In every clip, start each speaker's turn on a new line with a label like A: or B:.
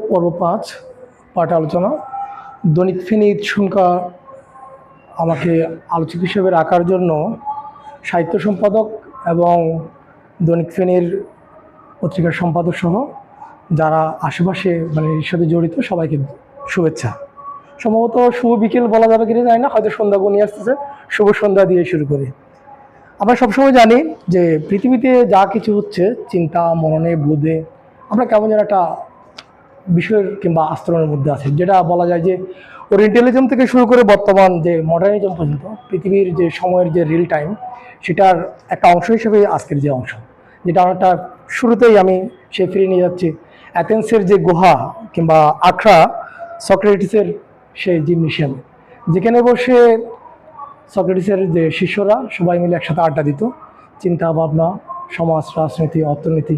A: পর্ব ৫ পাঠ আলোচনা। দৈনিক ফেনী ঈদশঙ্কা আমাকে আলোচক হিসেবে রাখার জন্য সাহিত্য সম্পাদক এবং দৈনিক ফেনীর পত্রিকার সম্পাদক সহ যারা আশেপাশে এর সাথে জড়িত সবাইকে শুভেচ্ছা। সম্ভবত শুভ বিকেল বলা যাবে কিনা জানি না, হয়তো সন্ধ্যা গনিয়ে আসতেছে, শুভ সন্ধ্যা দিয়ে শুরু করি। আমরা সবসময় জানি যে পৃথিবীতে যা কিছু হচ্ছে চিন্তা মননে বোধে আমরা কেমন যেন একটা বিষয়ের কিংবা আস্তরণের মধ্যে আছে, যেটা বলা যায় যে ওরিয়েন্টালিজম থেকে শুরু করে বর্তমান যে মডার্নিজম পর্যন্ত পৃথিবীর যে সময়ের যে রিল টাইম সেটার একটা অংশ হিসেবে আজকের যে অংশ, যেটা অনেকটা শুরুতেই আমি সে ফিরে নিয়ে যাচ্ছি অ্যাথেন্সের যে গুহা কিংবা আখড়া, সক্রেটিসের সেই জিমনেশিয়ামে, যেখানে বসে সক্রেটিসের যে শিষ্যরা সবাই মিলে একসাথে আড্ডা দিত, চিন্তা ভাবনা, সমাজ, রাজনীতি, অর্থনীতি,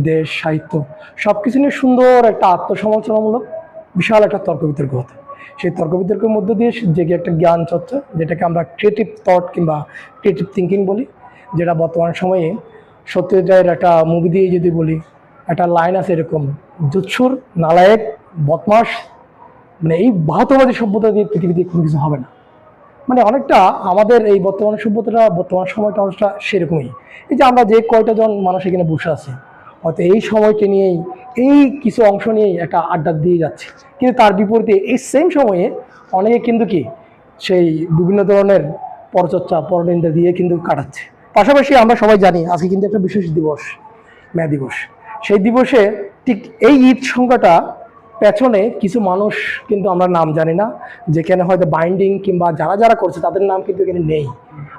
A: দেশ, সাহিত্য সব কিছু নিয়ে সুন্দর একটা আত্মসমালোচনামূলক বিশাল একটা তর্ক বিতর্ক হতো। সেই তর্ক বিতর্কের মধ্য দিয়ে জেগে একটা জ্ঞান চর্চা, যেটাকে আমরা ক্রিয়েটিভ থট কিংবা ক্রিয়েটিভ থিঙ্কিং বলি, যেটা বর্তমান সময়ে সত্যজিৎ একটা মুভি দিয়ে যদি বলি, একটা লাইন আছে এরকম, জুৎসুর নালায়েক বদমাস, এই বাহাতবাদী সভ্যতা দিয়ে পৃথিবীতে কোনো কিছু হবে না। অনেকটা আমাদের এই বর্তমান সভ্যতাটা, বর্তমান সময়টা অনেকটা সেরকমই। এই যে আমরা যে কয়টা জন মানুষ এখানে বসে আছি, হয়তো এই সময়কে নিয়েই এই কিছু অংশ নিয়েই একটা আড্ডা দিয়ে যাচ্ছে, কিন্তু তার বিপরীতে এই সেম সময়ে অনেকে কিন্তু সেই বিভিন্ন ধরনের পরচর্চা পরনিন্দা দিয়ে কিন্তু কাটাচ্ছে। পাশাপাশি আমরা সবাই জানি আজকে কিন্তু একটা বিশেষ দিবস, মে দিবস। সেই দিবসে ঠিক এই ঈদ সংখ্যাটা পেছনে কিছু মানুষ কিন্তু আমরা নাম জানি না, যেখানে হয়তো বাইন্ডিং কিংবা যারা যারা করছে তাদের নাম কিন্তু এখানে নেই।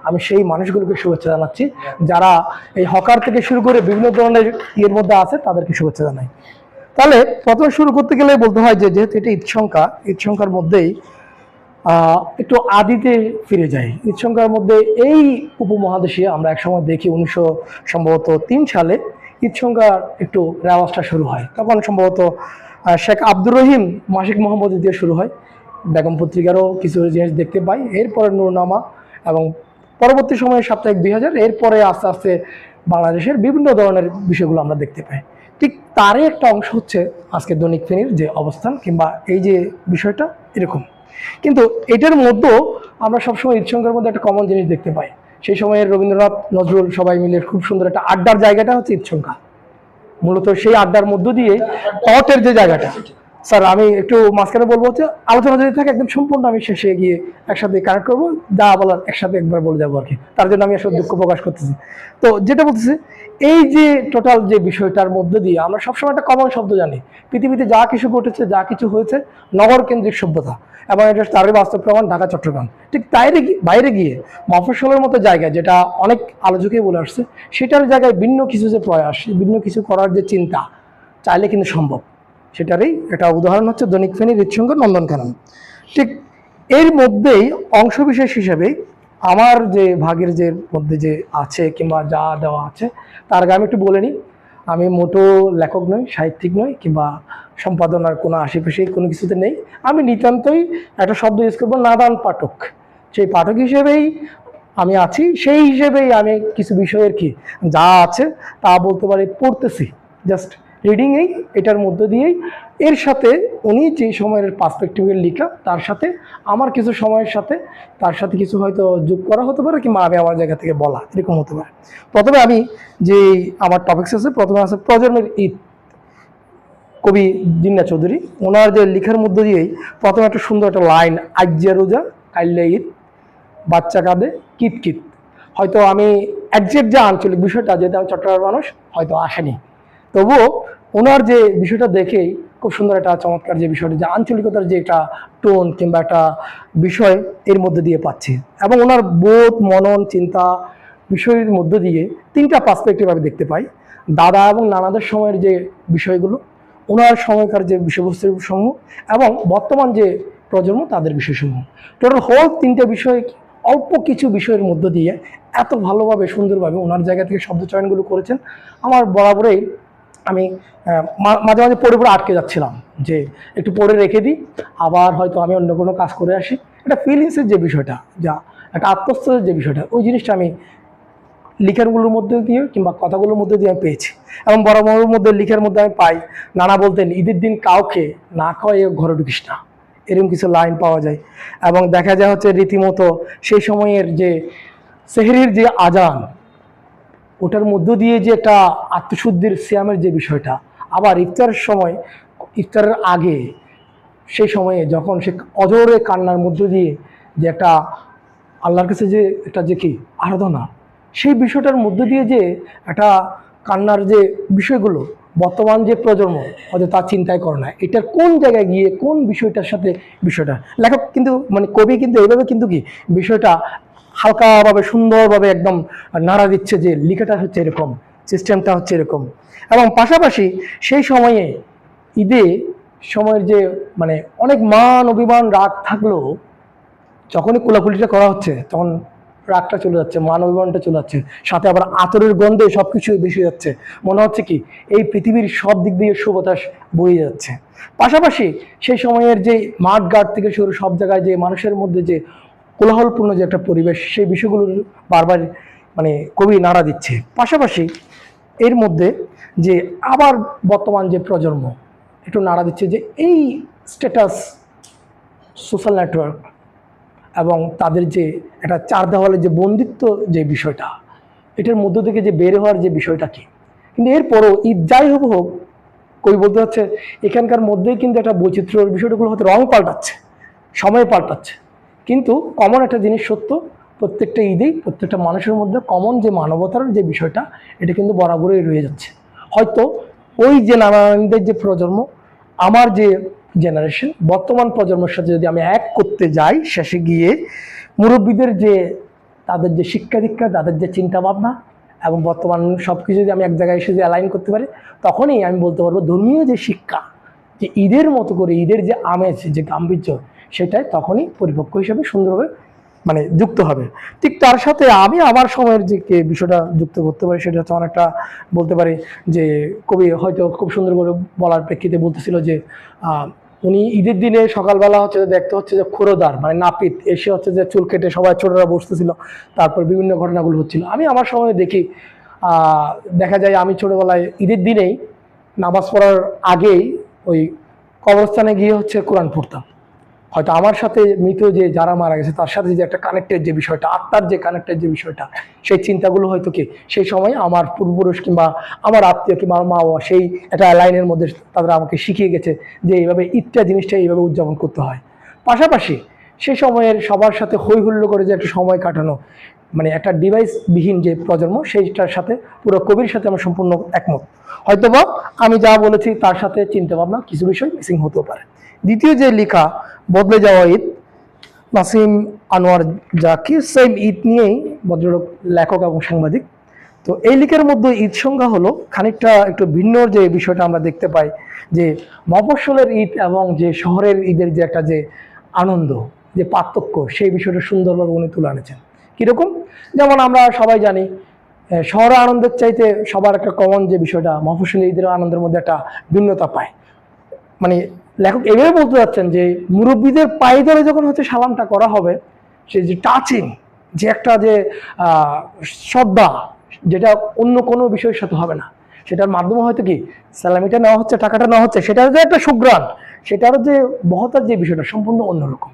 A: আমি সেই মানুষগুলোকে শুভেচ্ছা জানাচ্ছি, যারা এই হকার থেকে শুরু করে বিভিন্ন ধরনের ইয়ের মধ্যে আছে, তাদেরকে শুভেচ্ছা জানাই। তাহলে প্রথমে শুরু করতে গেলে বলতে হয় যে যেহেতু এটা ঈদ সংখ্যার মধ্যেই একটু আদিতে ফিরে যায়। ঈদ সংখ্যার মধ্যে এই উপমহাদেশে আমরা একসময় দেখি 1903 সালে ঈদ সংখ্যার একটু রেওয়াজটা শুরু হয়। তখন সম্ভবত শেখ আব্দুর রহিম মাসিক মোহাম্মদ দিয়ে শুরু হয়, বেগম পত্রিকারও কিছু জিনিস দেখতে পাই, এরপরে নূরনামা এবং পরবর্তী সময়ে সাপ্তাহিক 2000, এরপরে আস্তে আস্তে বাংলাদেশের বিভিন্ন ধরনের বিষয়গুলো আমরা দেখতে পাই। ঠিক তারই একটা অংশ হচ্ছে আজকে দৈনিক ফেনীর যে অবস্থান কিংবা এই যে বিষয়টা এরকম। কিন্তু এটার মধ্যেও আমরা সবসময় ঈদ সংখ্যার মধ্যে একটা কমন জিনিস দেখতে পাই। সেই সময়ের রবীন্দ্রনাথ, নজরুল সবাই মিলে খুব সুন্দর একটা আড্ডার জায়গাটা হচ্ছে ঈদ সংখ্যা। মূলত সেই আড্ডার মধ্য দিয়ে থটের যে জায়গাটা, স্যার আমি একটু মাঝখানে বলবো হচ্ছে আলোচনা যদি থাকে একদম সম্পূর্ণ আমি শেষে গিয়ে একসাথে কানেক্ট করবো, যা বলার একসাথে একবার বলে যাবো আর কি, তার জন্য আমি আসলে দুঃখ প্রকাশ করতেছি। তো যেটা বলতেছি, এই যে টোটাল যে বিষয়টার মধ্য দিয়ে আমরা সবসময় একটা কমন শব্দ জানি, পৃথিবীতে যা কিছু ঘটেছে, যা কিছু হয়েছে নগর কেন্দ্রিক সভ্যতা, এবং এটা তারই বাস্তব প্রমাণ ঢাকা চট্টগ্রাম। ঠিক বাইরে গিয়ে মফস্বলের মতো জায়গায়, যেটা অনেক আলোচকেই বলে আসছে, সেটার জায়গায় ভিন্ন কিছু যে প্রয়াস, ভিন্ন কিছু করার যে চিন্তা চাইলে কিন্তু সম্ভব, সেটারই একটা উদাহরণ হচ্ছে দৈনিক ফেনীর ঈদসংখ্যা নন্দনকানন। ঠিক এর মধ্যেই অংশবিশেষ হিসেবে আমার যে ভাগের যে মধ্যে যে আছে কিংবা যা দেওয়া আছে তার আগে আমি একটু বলে নিই, আমি মোটো লেখক নই, সাহিত্যিক নই, কিংবা সম্পাদনার কোনো আশেপাশে কোনো কিছুতে নেই। আমি নিতান্তই একটা শব্দ ইউজ করবো, নাদান পাঠক। সেই পাঠক হিসেবেই আমি আছি, সেই হিসেবেই আমি কিছু বিষয়ের যা আছে তা বলতে পারি পড়তেছি, জাস্ট রিডিংয়েই, এটার মধ্য দিয়েই। এর সাথে উনি যে সময়ের পার্সপেক্টিভের লেখা, তার সাথে আমার কিছু সময়ের সাথে তার সাথে কিছু হয়তো যোগ করা হতে পারে, কিংবা আমি আমার জায়গা থেকে বলা, এরকম হতে পারে। প্রথমে আমি যে আমার টপিকস আছে, প্রথমে আছে প্রজন্মের ঈদ, কবি জিন্না চৌধুরী। ওনার যে লেখার মধ্য দিয়েই প্রথমে একটা সুন্দর একটা লাইন, আজ্জা রোজা কাইল্লা ঈদ, বাচ্চা কাঁদে কিতকিত। হয়তো আমি একজ্যাক্ট যে আঞ্চলিক বিষয়টা, যেহেতু আমি চট্টগ্রামের মানুষ, হয়তো আসেনি, তবুও ওনার যে বিষয়টা দেখেই খুব সুন্দর একটা চমৎকার যে বিষয়টা, যে আঞ্চলিকতার যে একটা টোন কিংবা একটা বিষয় এর মধ্যে দিয়ে পাচ্ছি, এবং ওনার বোধ, মনন, চিন্তা বিষয়ের মধ্য দিয়ে তিনটা পার্সপেক্টিভ আমি দেখতে পাই। দাদা এবং নানাদের সময়ের যে বিষয়গুলো, ওনার সময়কার যে বিষয়বস্তুসমূহ, এবং বর্তমান যে প্রজন্ম তাদের বিষয়সমূহ, টোটাল হোল তিনটে বিষয়, অল্প কিছু বিষয়ের মধ্য দিয়ে এত ভালোভাবে সুন্দরভাবে ওনার জায়গা থেকে শব্দ চয়নগুলো করেছেন। আমার বরাবরই আমি মাঝে মাঝে পড়ে আটকে যাচ্ছিলাম, যে একটু পড়ে রেখে দিই, আবার হয়তো আমি অন্য কোনো কাজ করে আসি। এটা ফিলিংসের যে বিষয়টা, যা একটা আত্মস্থের যে বিষয়টা, ওই জিনিসটা আমি লিখারগুলোর মধ্যে দিয়ে কিংবা কথাগুলোর মধ্যে দিয়ে আমি পেয়েছি। এবং বরাবরের মধ্যে লিখার মধ্যে আমি পাই, নানা বলতেন ঈদের দিন কাউকে না খাওয়াই ঘরে ঢুকিস না, এরকম কিছু লাইন পাওয়া যায়। এবং দেখা যায় হচ্ছে রীতিমতো সেই সময়ের যে সেহরির যে আজান, ওটার মধ্য দিয়ে যে একটা আত্মশুদ্ধির সিয়ামের যে বিষয়টা, আবার ইফতারের সময়, ইফতারের আগে সেই সময়ে যখন সে অজরে কান্নার মধ্য দিয়ে যে একটা আল্লাহর কাছে যে একটা যে কি আরাধনা, সেই বিষয়টার মধ্য দিয়ে যে একটা কান্নার যে বিষয়গুলো বর্তমান যে প্রজন্ম হয়তো তার চিন্তাই করে না, এটার কোন জায়গায় গিয়ে কোন বিষয়টার সাথে বিষয়টা লেখক কিন্তু মানে কবি কিন্তু এইভাবে কিন্তু কি বিষয়টা হালকাভাবে সুন্দরভাবে একদম নাড়া দিচ্ছে যে লেখাটা হচ্ছে এরকম, সিস্টেমটা হচ্ছে এরকম। এবং পাশাপাশি সেই সময়ে ঈদে সময়ের যে মানে অনেক মান অভিমান রাগ থাকলেও যখনই কোলাকুলিটা করা হচ্ছে তখন রাগটা চলে যাচ্ছে, মান অভিমানটা চলে যাচ্ছে, সাথে আবার আতরের গন্ধে সবকিছু বেশি যাচ্ছে, মনে হচ্ছে কি এই পৃথিবীর সব দিক দিয়ে সুবাতাস বয়ে যাচ্ছে। পাশাপাশি সেই সময়ের যে মাঠ ঘাট থেকে শুরু সব জায়গায় যে মানুষের মধ্যে যে কোলাহলপূর্ণ যে একটা পরিবেশ, সেই বিষয়গুলো বারবার মানে কবি নাড়া দিচ্ছে। পাশাপাশি এর মধ্যে যে আবার বর্তমান যে প্রজন্ম একটু নাড়া দিচ্ছে যে এই স্ট্যাটাস, সোশ্যাল নেটওয়ার্ক এবং তাদের যে একটা চার দেওয়ালের যে বন্দিত্ব যে বিষয়টা, এটার মধ্য থেকে যে বের হওয়ার যে বিষয়টা কি। কিন্তু এরপরও ঈদ যাই হোক কই বলতে হচ্ছে এখানকার মধ্যেই কিন্তু একটা বৈচিত্র্যের বিষয়টাগুলো হয়তো রং পাল্টাচ্ছে, সময় পাল্টাচ্ছে, কিন্তু কমন একটা জিনিস সত্য, প্রত্যেকটা ঈদেই প্রত্যেকটা মানুষের মধ্যে কমন যে মানবতার যে বিষয়টা, এটা কিন্তু বরাবরই রয়ে যাচ্ছে। হয়তো ওই যে নারায়ণদের যে প্রজন্ম, আমার যে জেনারেশন, বর্তমান প্রজন্মের সাথে যদি আমি এক করতে যাই, শেষে গিয়ে মুরব্বীদের যে তাদের যে শিক্ষা দীক্ষা, তাদের যে চিন্তা ভাবনা এবং বর্তমান সব কিছু যদি আমি এক জায়গায় এসে যে অ্যালাইন করতে পারি, তখনই আমি বলতে পারবো ধর্মীয় যে শিক্ষা, যে ঈদের মতো করে ঈদের যে আমেজ, যে গাম্ভীর্য, সেটাই তখনই পরিপক্ক হিসাবে সুন্দরভাবে মানে যুক্ত হবে। ঠিক তার সাথে আমি আমার সময়ের যে বিষয়টা যুক্ত করতে পারি, সেটা হচ্ছে অনেকটা বলতে পারি যে কবি হয়তো খুব সুন্দর করে বলার প্রেক্ষিতে বলতেছিল যে উনি ঈদের দিনে সকালবেলা হচ্ছে যে দেখতে হচ্ছে যে খুরোদার মানে নাপিত এসে হচ্ছে যে চুল কেটে সবাই ছোটরা বসতেছিল, তারপর বিভিন্ন ঘটনাগুলো হচ্ছিল। আমি আমার সময় দেখি দেখা যায় আমি ছোটবেলায় ঈদের দিনেই নামাজ পড়ার আগেই ওই কবরস্থানে গিয়ে হচ্ছে কোরআন পড়তাম। হয়তো আমার সাথে মৃত যে যারা মারা গেছে তার সাথে যে একটা কানেক্টেড যে বিষয়টা, আত্মার যে কানেক্টেড যে বিষয়টা, সেই চিন্তাগুলো হয়তো কি সেই সময় আমার পূর্বপুরুষ কিংবা আমার আত্মীয় কিংবা আমার মা বাবা সেই একটা লাইনের মধ্যে তারা আমাকে শিখিয়ে গেছে যে এইভাবে ঈদটা জিনিসটা এইভাবে উদযাপন করতে হয়। পাশাপাশি সেই সময়ের সবার সাথে হই হুল্লো করে যে একটা সময় কাটানো, মানে একটা ডিভাইসবিহীন যে প্রজন্ম, সেইটার সাথে পুরো কবির সাথে আমার সম্পূর্ণ একমত। হয়তোবা আমি যা বলেছি তার সাথে চিন্তা ভাবনা কিছু বিষয় মিসিং হতেও পারে। দ্বিতীয় যে লেখা বদলে যাওয়া ঈদ, নাসিম আনোয়ার জাকির, সেম ঈদ নিয়েই ভদ্রলোক লেখক এবং সাংবাদিক। তো এই লেখার মধ্যে ঈদ সংজ্ঞা হলো খানিকটা একটু ভিন্ন যে বিষয়টা আমরা দেখতে পাই যে মফস্বলের ঈদ এবং যে শহরের ঈদের যে একটা যে আনন্দ, যে পার্থক্য, সেই বিষয়টা সুন্দরভাবে উনি তুলে আনেছেন। কীরকম? যেমন আমরা সবাই জানি শহরে আনন্দের চাইতে সবার একটা কমন যে বিষয়টা মফস্বলের ঈদের আনন্দের মধ্যে একটা ভিন্নতা পায়। মানে লেখক এভাবে বলতে যাচ্ছেন যে মুরব্বীদের পায়ে ধরে যখন হচ্ছে সালামটা করা হবে, সে যে টাচিং যে একটা যে শ্রদ্ধা, যেটা অন্য কোনো বিষয়ের সাথে হবে না, সেটার মাধ্যমে হয়তো কি সালামিটা নেওয়া হচ্ছে, টাকাটা নেওয়া হচ্ছে, সেটার যে একটা সুঘ্রাণ, সেটারও যে বহতার যে বিষয়টা সম্পূর্ণ অন্যরকম,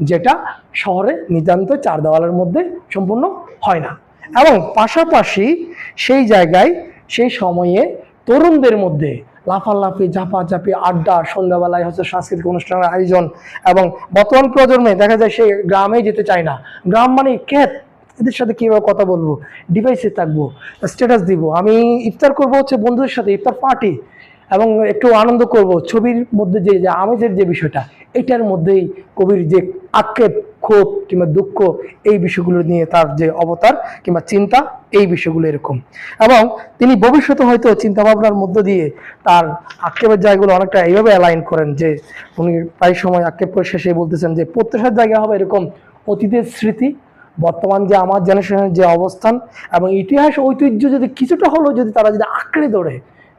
A: যেটা শহরে নিতান্ত চার দেওয়ালের মধ্যে সম্পূর্ণ হয় না। এবং পাশাপাশি সেই জায়গায় সেই সময়ে তরুণদের মধ্যে লাফালাফি ঝাপাঝাপি আড্ডা, সন্ধ্যাবেলায় হচ্ছে সাংস্কৃতিক অনুষ্ঠানের আয়োজন, এবং বর্তমান প্রজন্মে দেখা যায় সে গ্রামে যেতে চায় না। গ্রাম মানে খ্যাত, এদের সাথে কীভাবে কথা বলবো, ডিভাইসে থাকবো, স্ট্যাটাস দিব, আমি ইফতার করবো হচ্ছে বন্ধুদের সাথে ইফতার পার্টি এবং একটু আনন্দ করব, ছবির মধ্যে যে আমেজের যে বিষয়টা, এটার মধ্যেই কবির যে আক্ষেপ, ক্ষোভ কিংবা দুঃখ, এই বিষয়গুলো নিয়ে তার যে অবতার কিংবা চিন্তা, এই বিষয়গুলো এরকম। এবং তিনি ভবিষ্যতে হয়তো চিন্তা ভাবনার মধ্য দিয়ে তার আক্ষেপের জায়গাগুলো অনেকটা এইভাবে অ্যালাইন করেন যে উনি প্রায় সময় আক্ষেপ করে শেষে বলতেছেন যে প্রত্যাশার জায়গা হবে এরকম অতীতের স্মৃতি, বর্তমান যে আমার জেনারেশনের যে অবস্থান এবং ইতিহাস ঐতিহ্য যদি কিছুটা হলেও যদি তারা যদি আঁকড়ে ধরে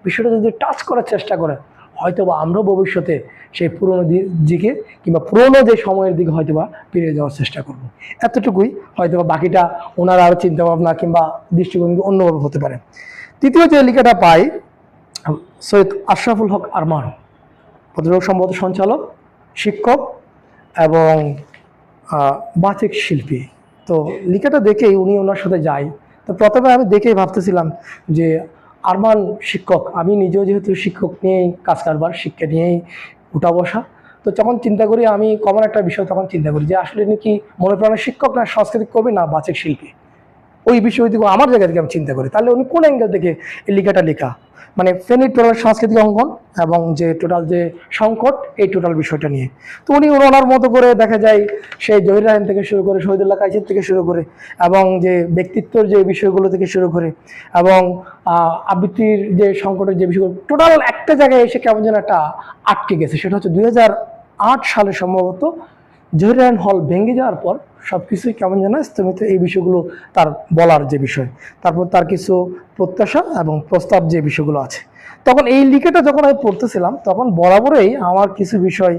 A: বিষয়টা যদি টাচ করার চেষ্টা করে, হয়তো বা আমরাও ভবিষ্যতে সেই পুরনো দিকে কিংবা পুরনো যে সময়ের দিকে হয়তো বা ফিরে যাওয়ার চেষ্টা করব। এতটুকুই, হয়তো বা বাকিটা ওনার আরও চিন্তাভাবনা কিংবা দৃষ্টিভঙ্গি অন্যভাবে হতে পারে। তৃতীয় যে লেখাটা পাই, সৈয়দ আশরাফুল হক আরমান, ভদ্রলোক সম্ভবত সঞ্চালক, শিক্ষক এবং বাচিক শিল্পী। তো লেখাটা দেখেই উনি ওনার সাথে যাই। তো প্রথমে আমি দেখেই ভাবতেছিলাম যে আরমান শিক্ষক, আমি নিজেও যেহেতু শিক্ষক নিয়েই কাজ কারবার, শিক্ষা নিয়েই উঠা বসা, তো যখন চিন্তা করি আমি কমন একটা বিষয় তখন চিন্তা করি যে আসলে ইনি কি মনে প্রাণের শিক্ষক, না সাংস্কৃতিক কবি, না বাচিক শিল্পী। ওই বিষয় থেকে আমার জায়গা থেকে আমি চিন্তা করি তাহলে উনি কোন অ্যাঙ্গেল থেকে এই লেখাটা লেখা, মানে ফেনীর টোটাল সাংস্কৃতিক অঙ্গন এবং যে টোটাল যে সংকট, এই টোটাল বিষয়টা নিয়ে। তো উনি ওনার মতো করে দেখা যায় সেই জহির রায়হান থেকে শুরু করে শহীদুল্লাহ কাইসের থেকে শুরু করে এবং যে ব্যক্তিত্বর যে বিষয়গুলো থেকে শুরু করে এবং আবৃত্তির যে সংকটের যে বিষয়গুলো, টোটাল একটা জায়গায় এসে কেমন যেন একটা আটকে গেছে। সেটা হচ্ছে 2008 সালে সম্ভবত জহির রায়হান হল ভেঙে যাওয়ার পর সব কিছুই কেমন যেন স্থমিত, এই বিষয়গুলো তার বলার যে বিষয়, তারপর তার কিছু প্রত্যাশা এবং প্রস্তাব যে বিষয়গুলো আছে। তখন এই লেখাটা যখন আমি পড়তেছিলাম তখন বরাবরই আমার কিছু বিষয়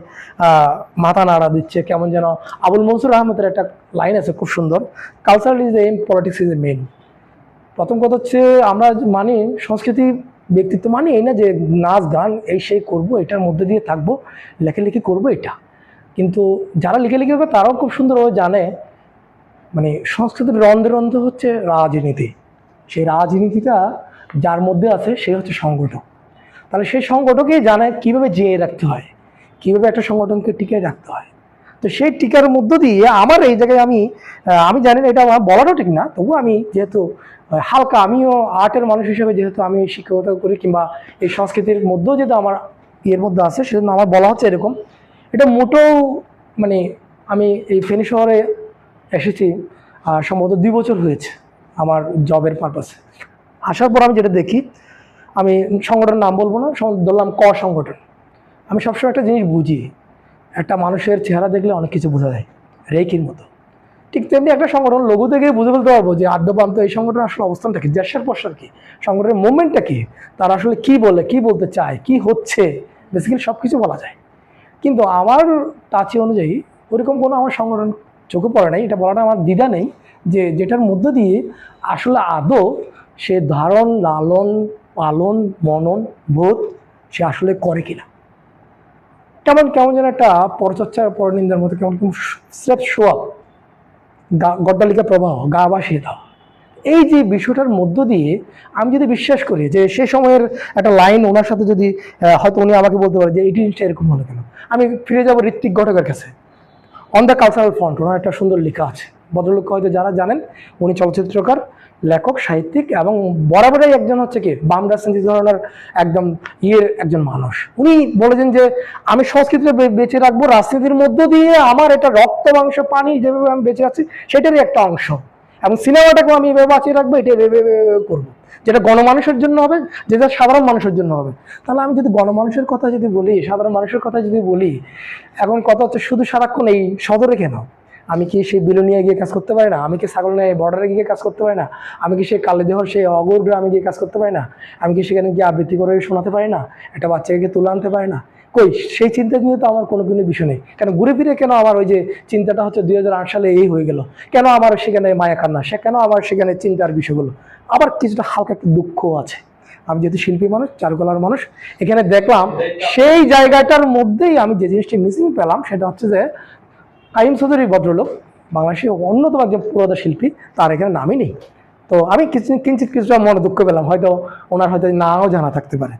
A: মাথা নাড়া দিচ্ছে। কেমন যেন আবুল মনসুর আহমেদের একটা লাইন আছে খুব সুন্দর, cultural is aim, politics is a mean. প্রথম কথা হচ্ছে আমরা মানি সংস্কৃতি, ব্যক্তিত্ব মানি এই না যে নাচ গান এই সেই করবো, এটার মধ্যে দিয়ে থাকবো, লেখালেখি করবো এটা। কিন্তু যারা লেখালেখি হবে তারাও খুব সুন্দরভাবে জানে মানে সংস্কৃতির রন্ধে রন্ধে হচ্ছে রাজনীতি। সেই রাজনীতিটা যার মধ্যে আছে সে হচ্ছে সংগঠক। তাহলে সেই সংগঠকই জানে কীভাবে জিয়ে রাখতে হয়, কীভাবে একটা সংগঠনকে টিকিয়ে রাখতে হয়। তো সেই টিকার মধ্য দিয়ে আমার এই জায়গায় আমি জানি না এটা আমার বলারও ঠিক না, তবু আমি যেহেতু হালকা, আমিও আর্টের মানুষ হিসেবে যেহেতু আমি শিক্ষকতা করি কিংবা এই সংস্কৃতির মধ্যেও যেহেতু আমার ইয়ের মধ্যে আছে, সেজন্য আমার বলা হচ্ছে এরকম। এটা মোটেও মানে আমি এই ফেনী শহরে এসেছি সম্ভবত 2 বছর হয়েছে আমার জবের পারপাসে। আসার পর আমি যেটা দেখি, আমি সংগঠনের নাম বলবো না, ধরলাম ক সংগঠন। আমি সবসময় একটা জিনিস বুঝি, একটা মানুষের চেহারা দেখলে অনেক কিছু বোঝা যায়, রেকির মতো। ঠিক তেমনি একটা সংগঠন লোগো থেকেই বুঝে ফেলতে পারবো যে আদ্যপান্ত এই সংগঠনের আসলে অবস্থানটা কি, দেশের পশ্চার কি, সংগঠনের মুভমেন্টটা কি, তারা আসলে কি বলে, কি বলতে চায়, কি হচ্ছে, বেসিক্যালি সব কিছু বলা যায়। কিন্তু আমার টাচি অনুযায়ী ওরকম কোনো আমার সংগঠন চোখে পড়ে নাই, এটা বলাটা আমার দ্বিধা নেই যে যেটার মধ্য দিয়ে আসলে আদৌ সে ধারণ, লালন, পালন, মনন, বোধ সে আসলে করে কিনা। কেমন কেমন যেন একটা পরচর্চার পরনিন্দার মতো কেমন কেমন স্রেফ শোয়া, গড্ডালিকা প্রবাহ, গা ভাসিয়ে দেওয়া, এই যে বিষয়টার মধ্য দিয়ে আমি যদি বিশ্বাস করি যে সে সময়ের একটা লাইন ওনার সাথে যদি হয়তো উনি আমাকে বলতে পারে যে এই জিনিসটা এরকম হলো কেন, আমি ফিরে যাবো ঋত্বিক ঘটকের কাছে। অন দ্য কালচারাল ফ্রন্ট ওনার একটা সুন্দর লেখা আছে। ভদ্রলোক হয়তো যারা জানেন, উনি চলচ্চিত্রকার, লেখক, সাহিত্যিক এবং বরাবরই একজন হচ্ছে কি বাম রাজনীতি ধরনের একদম একজন মানুষ। উনি বলেছেন যে আমি সংস্কৃতিটা বেঁচে রাখবো রাজনীতির মধ্য দিয়ে, আমার এটা রক্ত মাংস পানি যেভাবে আমি বেঁচে আছি সেটারই একটা অংশ, এবং সিনেমাটাকেও আমি এভাবে বাঁচিয়ে রাখবো, এটা এভাবে করবো, যেটা গণমানুষের জন্য হবে, যেটা সাধারণ মানুষের জন্য হবে। তাহলে আমি যদি গণমানুষের কথা যদি বলি, সাধারণ মানুষের কথা যদি বলি, এখন কথা হচ্ছে শুধু সারাক্ষণ এই সদরে কেন, আমি কি সেই বিলোনিয়া গিয়ে কাজ করতে পারি না? আমি কি ছাগলনাইয়া বর্ডারে গিয়ে কাজ করতে পারি না? আমি কি সেই কালীদেহর সেই অগর গ্রামে গিয়ে কাজ করতে পারি না? আমি কি সেখানে গিয়ে আবৃত্তি করে শোনাতে পারি না? একটা বাচ্চাকে তুলে আনতে পারি না? কই, সেই চিন্তা নিয়ে তো আমার কোনো বিষয় নেই। কেন ঘুরে ফিরে কেন আমার ওই যে চিন্তাটা হচ্ছে 2008 সালে এই হয়ে গেল, কেন আমার সেখানে মায়া কান্না, সে কেন আমার সেখানে চিন্তার বিষয়গুলো, আবার কিছুটা হালকা একটা দুঃখ আছে। আমি যেহেতু শিল্পী মানুষ, চারুকলার মানুষ, এখানে দেখলাম সেই জায়গাটার মধ্যেই আমি যে জিনিসটি মিসিং পেলাম সেটা হচ্ছে যে কাইম চৌধুরী ভদ্রলোক বাংলাদেশের অন্যতম একজন পুরোদা শিল্পী, তার এখানে নামই নেই। তো আমি কিঞ্চিত কিছুটা মনে দুঃখ পেলাম, হয়তো ওনার হয়তো নাও জানা থাকতে পারে।